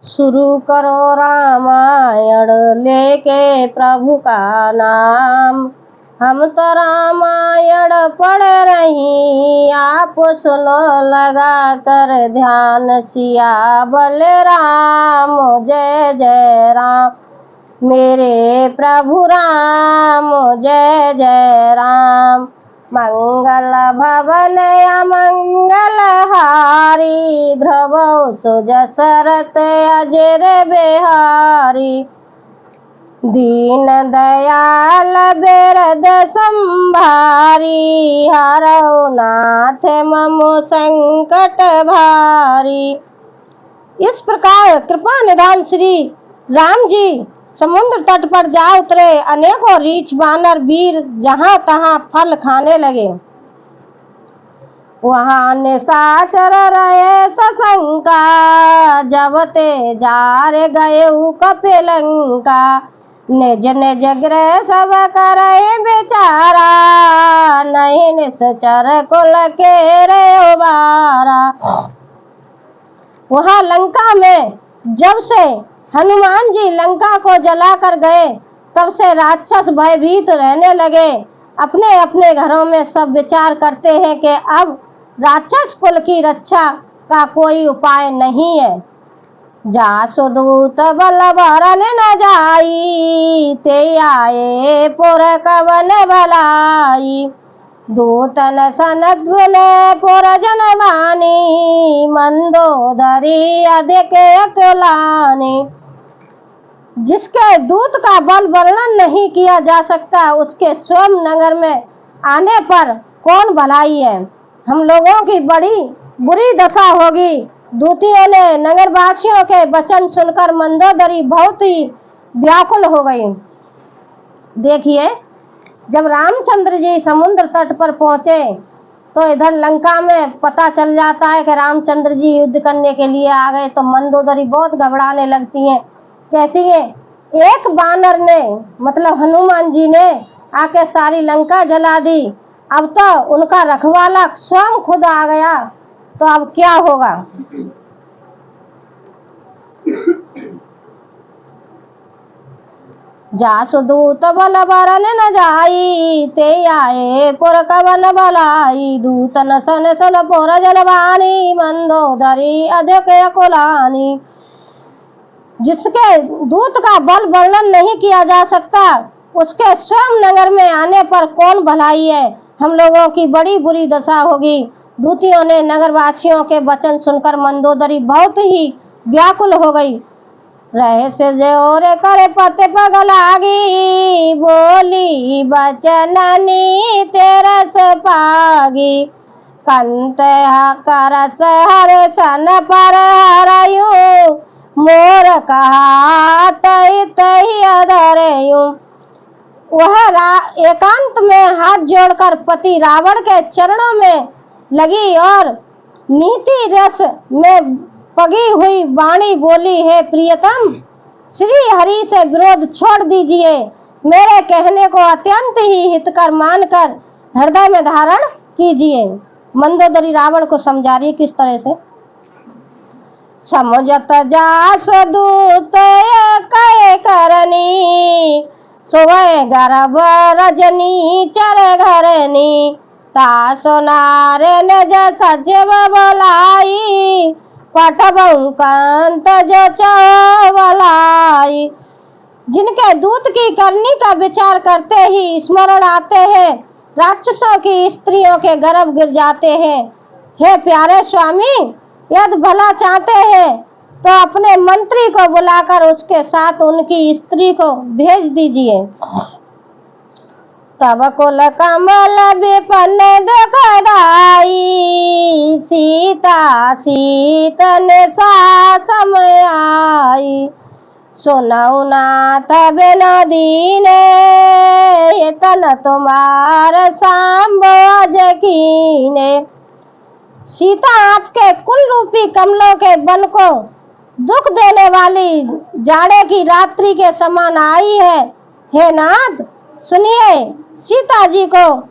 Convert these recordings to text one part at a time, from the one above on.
शुरू करो रामायण लेके प्रभु का नाम। हम तो रामायण पढ़ रही, आप सुनो लगा कर ध्यान। सिया बलराम जय जय राम, मेरे प्रभु राम जय जय राम। मंगल भवन अमंगल हारी, ध्रुव सुजसरत अजर बिहारी। दीन दयाल बिरद संभारी, हरौ नाथ मम संकट भारी। इस प्रकार कृपा निधान श्री राम जी समुद्र तट पर जा उतरे। अनेकों रीछ बानर वीर जहां तहां फल खाने लगे। वहां निशाचर रहे सशंका, जब ते जार गए कपिलंका। निज निज गृह सब करे बेचारा, नहीं निश्चर कुल के रे उबारा। वहां लंका में जब से हनुमान जी लंका को जला कर गए, तब से राक्षस भयभीत रहने लगे। अपने अपने घरों में सब विचार करते हैं कि अब राक्षस कुल की रक्षा का कोई उपाय नहीं है। जासु दूत बल भरन न जाई, ते आए पुर कवन भलाई। दूतन सनत सुने पुर जन बानी, मंदोदरी अधिक अकुलानी। जिसके दूत का बल वर्णन नहीं किया जा सकता, उसके स्वयं नगर में आने पर कौन भलाई है। हम लोगों की बड़ी बुरी दशा होगी। दूतियों ने नगरवासियों के वचन सुनकर मंदोदरी बहुत ही व्याकुल हो गई। देखिए, जब रामचंद्र जी समुद्र तट पर पहुंचे तो इधर लंका में पता चल जाता है कि रामचंद्र जी युद्ध करने के लिए आ गए, तो मंदोदरी बहुत घबराने लगती हैं। कहती है, एक बानर ने मतलब हनुमान जी ने आके सारी लंका जला दी, अब तो उनका रखवाला स्वयं खुद आ गया, तो अब क्या होगा। जासु दूत बल भरन न जाई, ते आए पुर कवन भलाई। दूतन सन सन पुर जन बानी, मंदोदरी अधिक अकुलानी। जिसके दूत का बल वर्णन नहीं किया जा सकता, उसके स्वयं नगर में आने पर कौन भलाई है। हम लोगों की बड़ी बुरी दशा होगी। दूतियों ने नगरवासियों के वचन सुनकर मंदोदरी बहुत ही व्याकुल हो गई। रहे से जोर करे पते पगलागी, बोली बचननी तेरस पागी। कंत करस हर सन पर हरयूं, मोर कहा तई तई अधरयूं। वह एकांत में हाथ जोड़कर पति रावण के चरणों में लगी और नीति रस में पगी हुई वाणी बोली, है प्रियतम, श्री हरि से विरोध छोड़ दीजिए। मेरे कहने को अत्यंत ही हितकर मानकर हृदय में धारण कीजिए। मंदोदरी रावण को समझा रही किस तरह से। समझत जासु दूत कहे करनी, सोए गर्भ रजनी चर घरनी। तासो नारे निज सचिव बोलाई, पठबहु कंत जो चौबलाई। जिनके दूत की करनी का विचार करते ही स्मरण आते हैं, राक्षसों की स्त्रियों के गर्भ गिर जाते हैं। हे प्यारे स्वामी, यदि भला चाहते हैं तो अपने मंत्री को बुलाकर उसके साथ उनकी स्त्री को भेज दीजिए। तब कुल कमल विपन्न दुखदाई, सीता सीतन सा समय आई। सुनऊ नाथ बिन दीने, तन तुम्हार सांब कीने। सीता आपके कुल रूपी कमलों के बन को दुख देने वाली जाड़े की रात्रि के समान आई है। हे नाथ, सुनिए, सीता जी को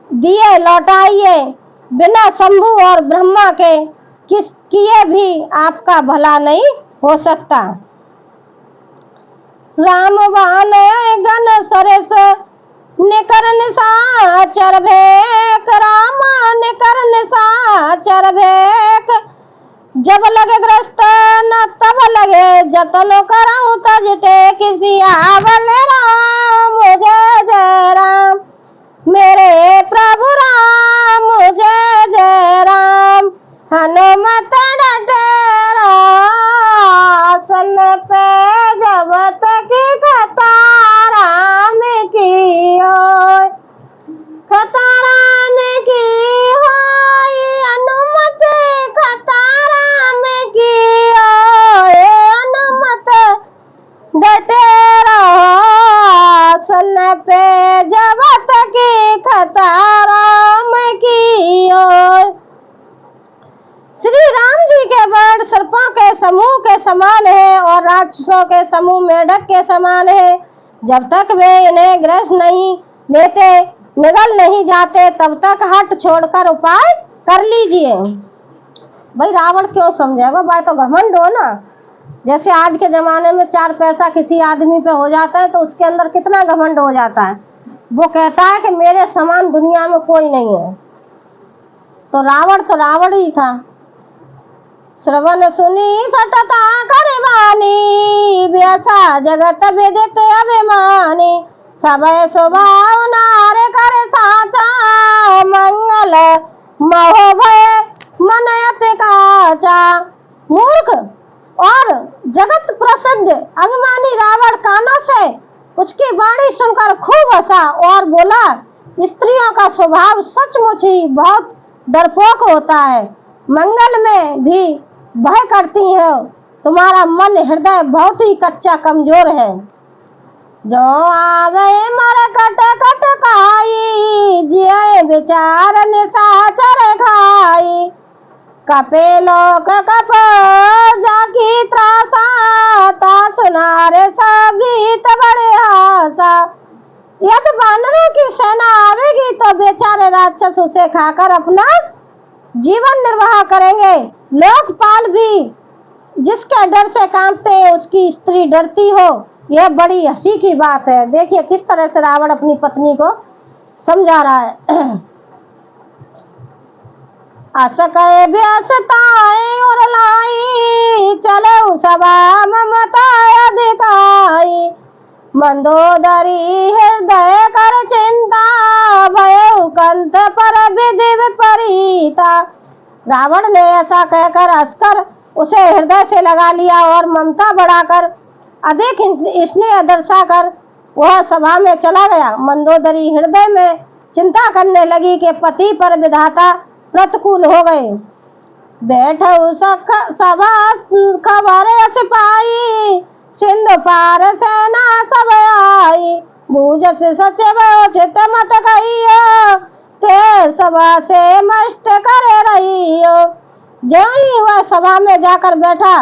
दिए लौटाइए। बिना शंभु और ब्रह्मा के किस किए भी आपका भला नहीं हो सकता। राम बाण गन सरस निकर निशाचर भेक, राम निकर निशाचर भेक। जब लगे ग्रस्त न तब लगे जतन करऊं तज टेक, सियावल राम जय जय राम, मेरे प्रभु राम जय जय राम। हनुमत डटेरा आसन पे, जब तक कथा राम की होय, कथा राम की होय, हनुमत कथा राम की होय, हनुमत डटेरा आसन पे, जब तक कथा राम की होय। श्री राम जी के वर्ण सर्पों के समूह के समान है और राक्षसों के समूह मेढक के समान है। जब तक वे इन्हें ग्रस नहीं लेते, निगल नहीं जाते, तब तक हट छोड़कर उपाय कर लीजिए। भाई रावण क्यों समझेगा, भाई तो घमंड हो ना। जैसे आज के जमाने में 4 पैसा किसी आदमी पे हो जाता है तो उसके अंदर कितना घमंड हो जाता है। वो कहता है कि मेरे समान दुनिया में कोई नहीं है। तो रावण ही था। श्रवण सुनी सटता करवानी, व्यसा जगत विदित अभिमानी। सब स्वभाव नार कर साचा, मंगल महो भय मन अति काचा। मूर्ख और जगत प्रसिद्ध अभिमानी रावण कानों से उसकी वाणी सुनकर खूब हंसा और बोला, स्त्रियों का स्वभाव सचमुच ही बहुत डरपोक होता है, मंगल में भी भय करती है। तुम्हारा मन हृदय बहुत ही कच्चा कमजोर है। जो आवे मर कट कट खाई, जिये विचार निशाचर खाई। कपे लोक कप जाकी त्रासा, ता सुनारे सभी बड़े आशा। यदि वानरों की सेना आवेगी तो बेचारे राक्षस उसे खाकर अपना जीवन निर्वाह करेंगे। लोकपाल भी जिसके डर से कांपते हैं, उसकी स्त्री डरती हो, यह बड़ी हंसी की बात है। देखिए किस तरह से रावण अपनी पत्नी को समझा रहा है। असकय व्यसताए और लाई, चले सभा ममता अधिकाई। मंदोदरी हृदय कर चिंता, भय कंठ पर विधि विपरीता। रावण ने ऐसा कहकर हंसकर उसे हृदय से लगा लिया और ममता बढ़ाकर अधिक स्नेह दर्शाकर वह सभा में चला गया। मंदोदरी हृदय में चिंता करने लगी कि पति पर विधाता प्रतिकूल हो गए। बैठो सभा खबर सिपाही, सिंधु पार सेना सब आई। बूझ से सचिव चित मत कहियो, ते सभा से मस्त करे रहियो। जो ही वह सभा में जाकर बैठा,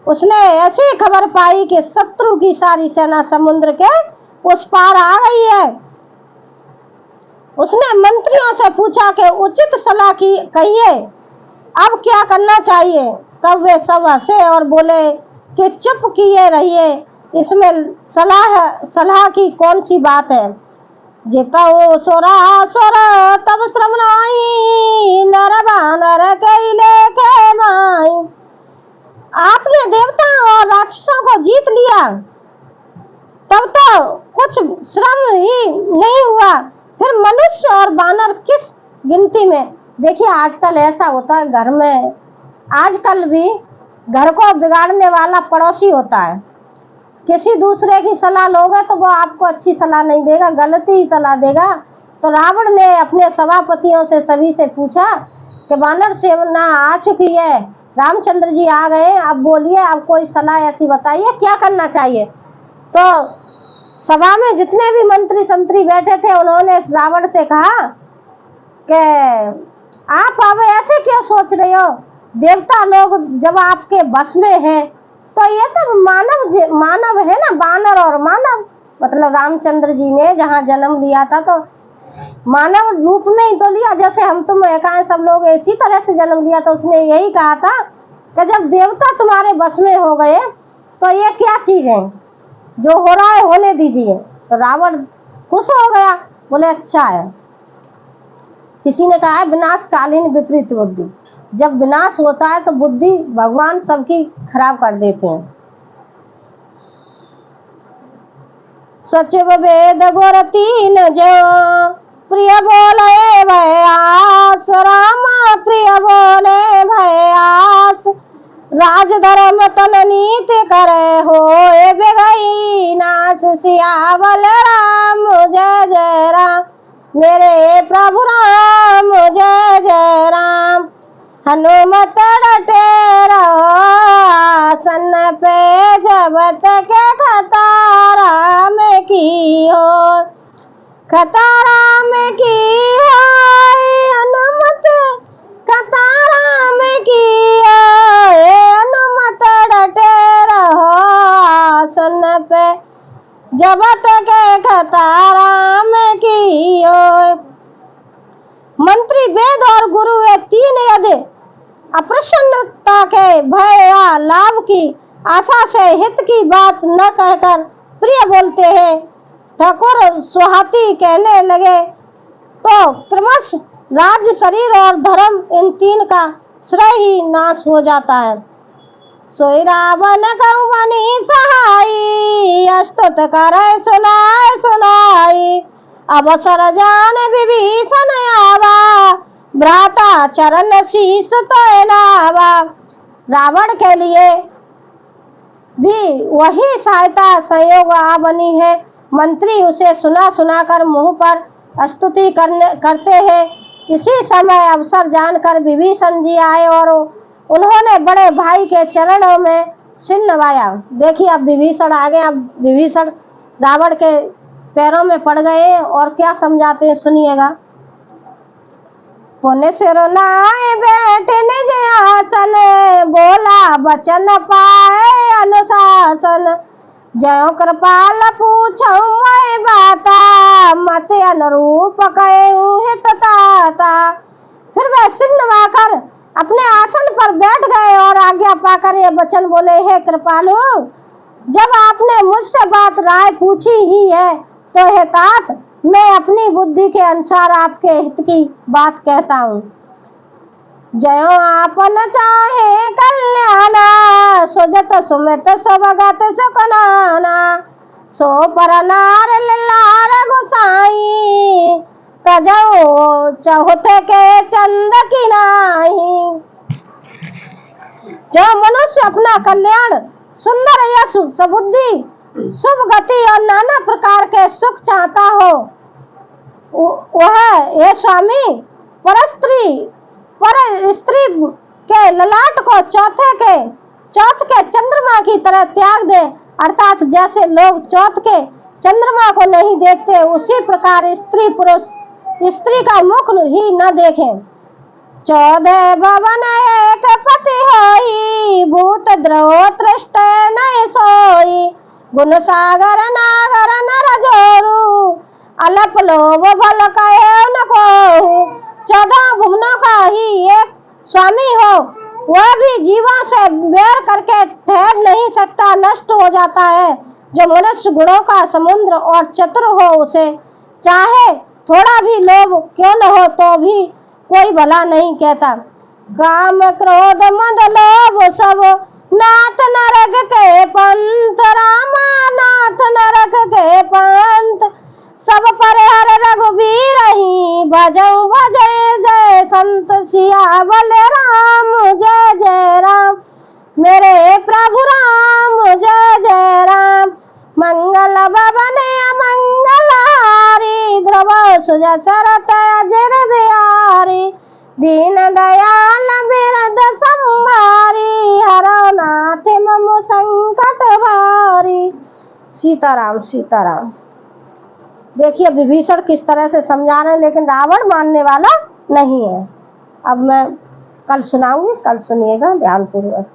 उसने ऐसी खबर पाई कि शत्रु की सारी सेना समुद्र के उस पार आ गई है। उसने मंत्रियों से पूछा कि उचित सलाह की कहिए, अब क्या करना चाहिए। तब वे सब हंसे और बोले कि चुप किए रहिए, इसमें सलाह की कौन सी बात है। जिता वो सोरा सोरा तब श्रवणाई, नर बानर कैले के माई। आपने देवता और राक्षसों को जीत लिया, तब तो कुछ श्रम ही नहीं हुआ, फिर मनुष्य और बानर किस गिनती में। देखिए आजकल ऐसा होता है घर में, आजकल भी घर को बिगाड़ने वाला पड़ोसी होता है। किसी दूसरे की सलाह लोगे तो वो आपको अच्छी सलाह नहीं देगा, गलत ही सलाह देगा। तो रावण ने अपने सभापतियों से सभी से पूछा कि वानर सेना आ चुकी है, रामचंद्र जी आ गए, अब बोलिए, अब कोई सलाह ऐसी बताइए क्या करना चाहिए। तो सभा में जितने भी मंत्री संतरी बैठे थे, उन्होंने रावण से कहा कि आप अब ऐसे क्यों सोच रहे हो, देवता लोग जब आपके बस में हैं तो ये तो मानव है ना, बानर और मानव। मतलब रामचंद्र जी ने जहाँ जन्म लिया था तो मानव रूप में ही तो लिया, जैसे हम तुम एकाएं सब लोग इसी तरह से जन्म लिया। तो उसने यही कहा था कि जब देवता तुम्हारे बस में हो गए तो ये क्या चीज है, जो हो रहा है होने दीजिए। तो रावण खुश हो गया, बोले अच्छा है। किसी ने कहा है विनाशकालीन विपरीत बुद्धि, जब विनाश होता है तो बुद्धि भगवान सबकी खराब कर देते हैं। सचिव वेद गुर तीन जो प्रिय बोले भयास, रामा प्रिय बोले भयास। राज धर्म तन नीति करे होए बेगई नाश, सियावल राम जय जय राम, मेरे प्रभु राम जय जय राम। हनुमत डटे रहो आसन पे, जबत के खतारा में की हो, खतारा में की हो, हनुमत खतारा में की हो। हनुमत डटे रहो आसन पे, जबत के खतारा में की हो। मंत्री वेद और गुरु ये तीन यदि अप्रसन्नता के भय या लाभ की आशा से हित की बात न कहकर प्रिय बोलते हैं, ठाकुर सुहाती कहने लगे, तो क्रमश राज्य, शरीर और धर्म इन तीन का श्रेय ही नाश हो जाता है। सोई रावण कहूँ बनी सहाई, अस्तुत करे सुनाए सुनाई। अवसर जान विभीषण आवा, भ्राता चरण शीस तो नावा। रावण के लिए भी वही सहायता सहयोग आ बनी है। मंत्री उसे सुना सुना कर मुंह पर स्तुति करते हैं। इसी समय अवसर जानकर विभीषण जी आए और उन्होंने बड़े भाई के चरणों में सिर नवाया। देखिए अब विभीषण आ गए, अब विभीषण रावण के पैरों में पड़ गए और क्या समझाते हैं सुनिएगा। पुण्य सिर नाए बैठे निज आसन, बोला बचन पाए अनुशासन। जयो कृपाल पूछो मैं बाता, मत अनुरूप कहूँ हित ताता। फिर वह सिर नवाकर अपने आसन पर बैठ गए और आज्ञा पाकर ये वचन बोले, हे कृपालु, जब आपने मुझसे बात राय पूछी ही है तो हे तात, मैं अपनी बुद्धि के अनुसार आपके हित की बात कहता हूँ। जयो आपन चाहे कल्याणा, सुजत सुमित सुभगत सुकनाना। सो पर नार लार गुसाई, तजो चहुत के चंद की नाही। जो मनुष्य अपना कल्याण, सुंदर यश, सुबुद्धि, शुभ गति और नाना प्रकार के सुख चाहता हो, वह ये स्वामी पर स्त्री के ललाट को चौथ के चंद्रमा की तरह त्याग दे। अर्थात जैसे लोग चौथ के चंद्रमा को नहीं देखते, उसी प्रकार स्त्री पुरुष स्त्री का मुख ही न देखें। 14 भवन एक पति होई, भूत द्रोह तृष्ट नहीं सोई। गुण सागर नागर नर जोरू, अलप लोभ भल कहे न कोहू। 14 भुवनों का ही एक स्वामी हो, वह भी जीवों से बैर करके ठहर नहीं सकता, नष्ट हो जाता है। जो मनुष्य गुणों का समुद्र और चतुर हो, उसे चाहे थोड़ा भी लोभ क्यों न हो तो भी कोई भला नहीं कहता। काम क्रोध मद लोभ सब नाथ नरक के पंथ, रामा नाथ नरक के पंथ। सब पर हर रघुबीर ही, भजऊ भजय जय संत। सियावल राम जय जय राम, मेरे प्रभु राम जय जय राम। मंगल भवन मंगल हारी, ध्रुव सुज सरत अजर बिहारी। दीन दयाल बिरद संभारी, हरो नाथ मम संकट भारी। सीताराम सीताराम। देखिए विभीषण किस तरह से समझा रहे हैं, लेकिन रावण मानने वाला नहीं है। अब मैं कल सुनाऊंगी, कल सुनिएगा ध्यानपूर्वक।